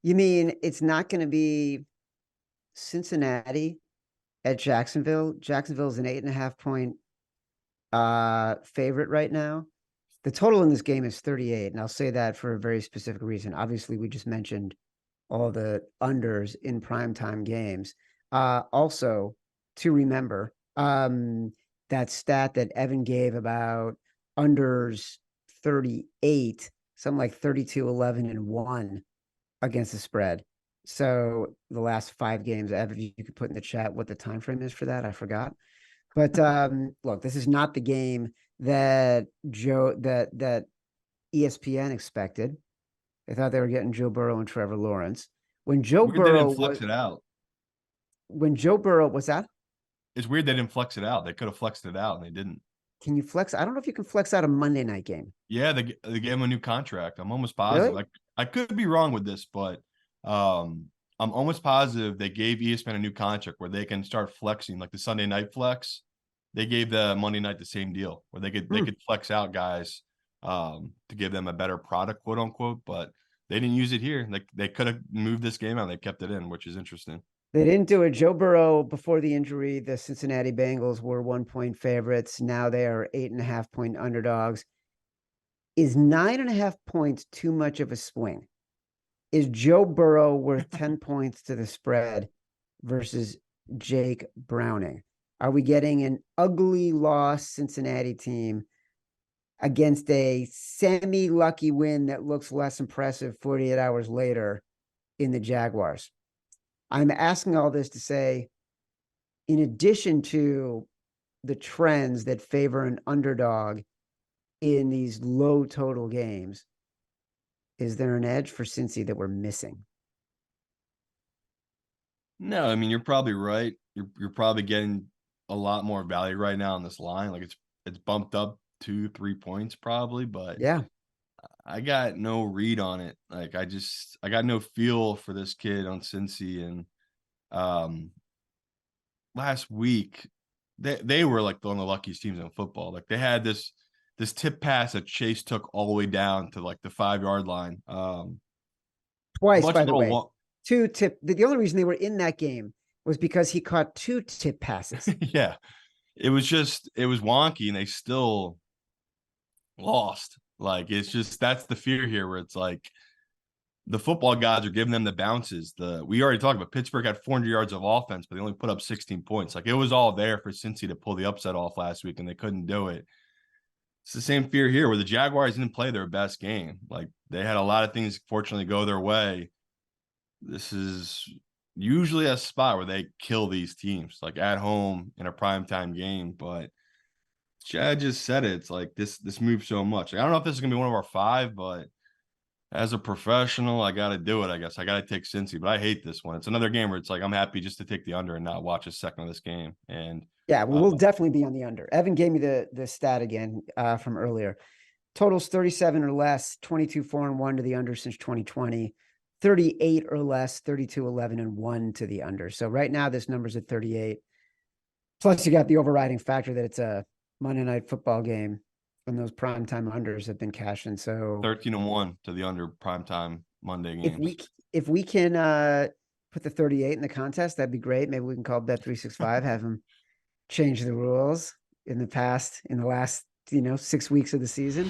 You mean it's not going to be Cincinnati at Jacksonville? Jacksonville's an 8.5 point favorite right now. The total in this game is 38, and I'll say that for a very specific reason. Obviously, we just mentioned all the unders in primetime games. Also, to remember, that stat that Evan gave about unders 38, something like 32, 11, and 1 against the spread. So the last 5 games, Evan, you could put in the chat what the time frame is for that. I forgot. But look, this is not the game that ESPN expected. They thought they were getting Joe Burrow and Trevor Lawrence. When Joe Weird they Burrow didn't flex it out. When Joe Burrow was that? It's weird they didn't flex it out. They could have flexed it out and they didn't. Can you flex? I don't know if you can flex out a Monday night game. Yeah, they gave him a new contract. I'm almost positive. Really? Like I could be wrong with this, but I'm almost positive they gave ESPN a new contract where they can start flexing, like the Sunday night flex. They gave the Monday night the same deal where they could flex out guys to give them a better product, quote unquote. But they didn't use it here. Like they could have moved this game out. They kept it in, which is interesting. They didn't do it. Joe Burrow, before the injury, the Cincinnati Bengals were 1 point favorites. Now they are 8.5 point underdogs. Is 9.5 points too much of a swing? Is Joe Burrow worth 10 points to the spread versus Jake Browning? Are we getting an ugly loss Cincinnati team against a semi-lucky win that looks less impressive 48 hours later in the Jaguars? I'm asking all this to say, in addition to the trends that favor an underdog in these low total games, is there an edge for Cincy that we're missing? No, I mean, you're probably right. You're probably getting a lot more value right now on this line. Like it's bumped up 2-3 points probably, but yeah, I got no read on it. Like I got no feel for this kid on Cincy. And last week they were like one of the luckiest teams in football. Like they had this tip pass that Chase took all the way down to like the 5-yard line. Twice, by the way. 2 tip. The only reason they were in that game was because he caught 2 tip passes. Yeah. It was wonky and they still lost. Like it's just that's the fear here where it's like the football gods are giving them the bounces. We already talked about Pittsburgh had 400 yards of offense, but they only put up 16 points. Like it was all there for Cincy to pull the upset off last week, and they couldn't do it. It's the same fear here where the Jaguars didn't play their best game. Like they had a lot of things fortunately go their way. This is usually a spot where they kill these teams, like at home in a primetime game. But Chad just said it. It's like this moves so much. Like, I don't know if this is gonna be one of our 5, but as a professional, I got to do it. I guess I got to take Cincy, but I hate this one. It's another game where it's like I'm happy just to take the under and not watch a second of this game. And yeah, we'll definitely be on the under. Evan gave me the stat again from earlier. Totals 37 or less, 22-4-1 to the under since 2020. 38 or less, 32-11-1 to the under. So right now this number's at 38. Plus you got the overriding factor that it's a Monday Night Football game, and those primetime unders have been cashing. So 13-1 to the under primetime Monday games. If we can put the 38 in the contest, that'd be great. Maybe we can call Bet365, have them change the rules in the last 6 weeks of the season.